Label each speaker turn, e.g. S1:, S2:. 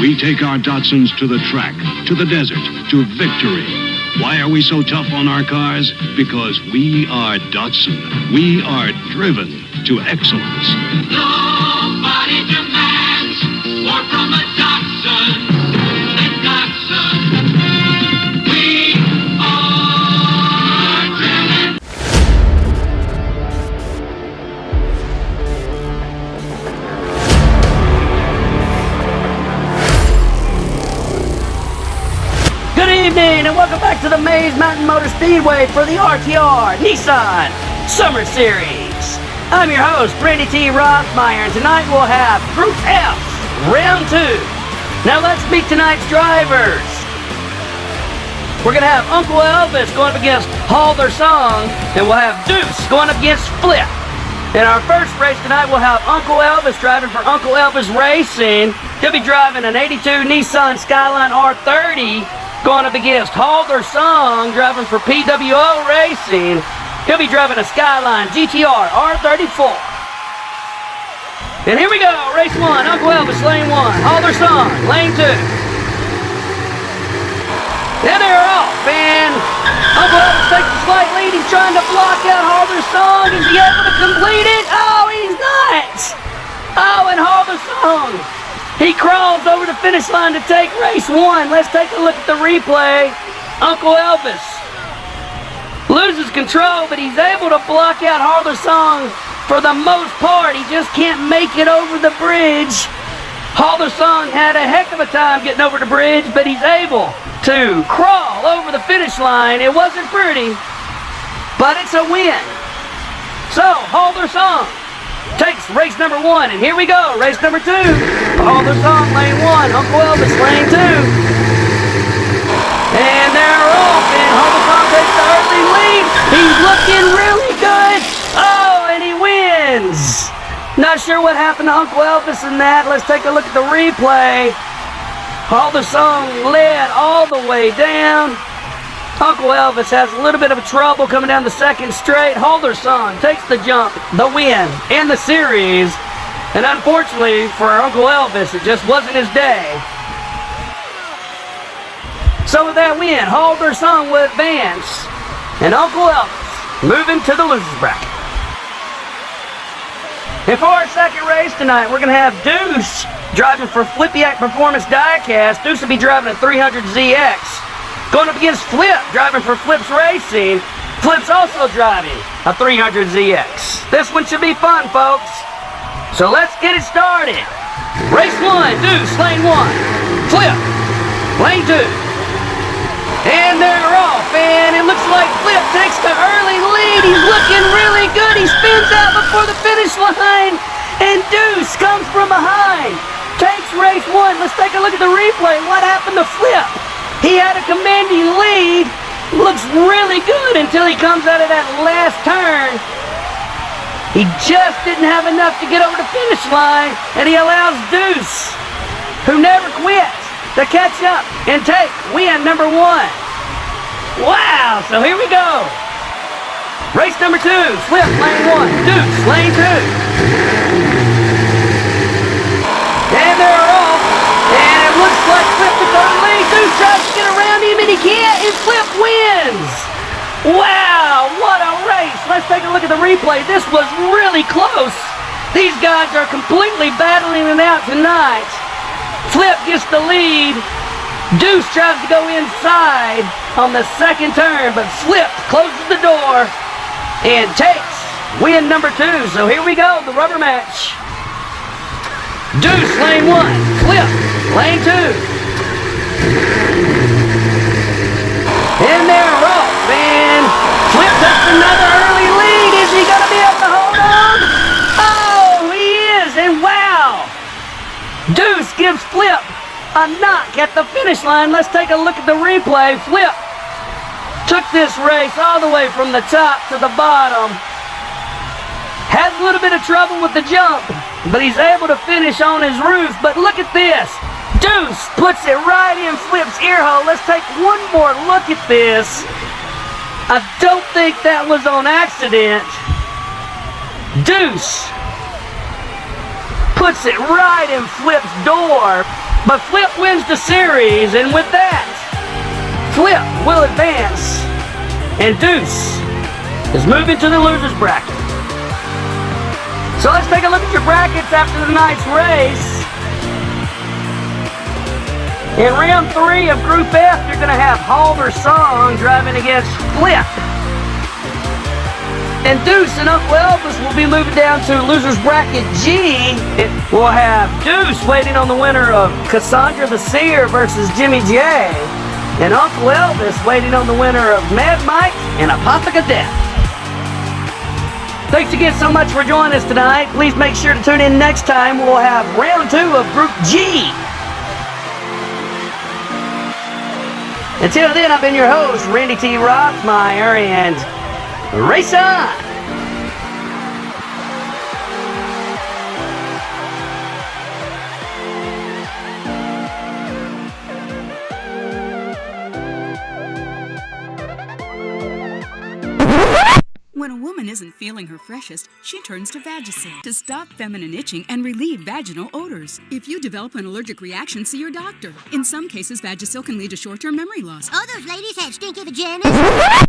S1: We take our Datsuns to the track, to the desert, to victory. Why are we so tough on our cars? Because we are Datsun. We are driven to excellence.
S2: Nobody demands more from a Datsun than Datsun. We are driven.
S3: Good evening and welcome back to the Maze Mountain Motor Speedway for the RTR Nissan Summer Series. I'm your host, Randy T. Rothmeyer, and tonight we'll have Group F, Round 2. Now let's meet tonight's drivers. We're going to have Uncle Elvis going up against Halder Song, and we'll have Deuce going up against Flip. In our first race tonight, we'll have Uncle Elvis driving for Uncle Elvis Racing. He'll be driving an 82 Nissan Skyline R30, going up against Halder Song, driving for PWO Racing. He'll be driving a Skyline GTR R34. And here we go, race 1, Uncle Elvis, lane 1, Halder Song, lane 2. There they're off, and Uncle Elvis takes a slight lead. He's trying to block out Halder Song. Is he able to complete it? Oh, he's not! Oh, and Halder Song, he crawls over the finish line to take race 1. Let's take a look at the replay. Uncle Elvis loses control, but he's able to block out Halder Song for the most part. He just can't make it over the bridge. Halder Song had a heck of a time getting over the bridge, but he's able to crawl over the finish line. It wasn't pretty, but it's a win. So, Halder Song takes race number 1, and here we go, race number 2. Halder Song, lane 1, Uncle Elvis, lane 2. And they're off, and Halder Song takes the early lead. He's looking really good. Oh, and he wins. Not sure what happened to Uncle Elvis in that. Let's take a look at the replay. Halder Song led all the way down. Uncle Elvis has a little bit of trouble coming down the second straight. Halder Song takes the jump, the win, and the series. And unfortunately for Uncle Elvis, it just wasn't his day. So with that win, Halder Song will advance, and Uncle Elvis moving to the losers bracket. And for our second race tonight, we're going to have Deuce driving for Flippyac Performance Diecast. Deuce will be driving a 300ZX. Going up against Flip, driving for Flip's Racing. Flip's also driving a 300ZX. This one should be fun, folks. So let's get it started. Race 1, Deuce, lane 1. Flip, lane 2. And they're off, and it looks like Flip takes the early lead. He's looking really good. He spins out before the finish line, and Deuce comes from behind. Takes race 1. Let's take a look at the replay. What happened to Flip? He had a commanding lead. Looks really good until he comes out of that last turn. He just didn't have enough to get over the finish line, and he allows Deuce, who never quits, to catch up and take win number 1. Wow, so here we go. Race number 2, Flip, lane 1, Deuce, lane 2. And they're off, and it looks like Flip took the lead. Deuce tries to get around him, and he can't, and Flip wins. Wow, what a race. Let's take a look at the replay. This was really close. These guys are completely battling it out tonight. Flip gets the lead. Deuce tries to go inside on the second turn, but Flip closes the door and takes win number 2. So here we go, the rubber match. Deuce, lane 1. Flip, lane 2. And they're off, and Flip takes another early lead. Is he going to be able to hold on? Oh, he is, and wow. Deuce gives Flip a knock at the finish line. Let's take a look at the replay. Flip took this race all the way from the top to the bottom. Has a little bit of trouble with the jump, but he's able to finish on his roof. But look at this. Deuce puts it right in Flip's ear hole. Let's take one more look at this. I don't think that was on accident. Deuce puts it right in Flip's door. But Flip wins the series, and with that, Flip will advance, and Deuce is moving to the loser's bracket. So let's take a look at your brackets after tonight's race. In round 3 of Group F, you're going to have Halver Song driving against Flip. And Deuce and Uncle Elvis will be moving down to loser's bracket G. We'll have Deuce waiting on the winner of Cassandra the Seer versus Jimmy J. And Uncle Elvis waiting on the winner of Mad Mike and Apotheca Death. Thanks again so much for joining us tonight. Please make sure to tune in next time. We'll have round 2 of Group G. Until then, I've been your host, Randy T. Rothmeyer, and race on!
S4: When a woman isn't feeling her freshest, she turns to Vagisil to stop feminine itching and relieve vaginal odors. If you develop an allergic reaction, see your doctor. In some cases, Vagisil can lead to short-term memory loss.
S5: All those ladies have stinky vaginas.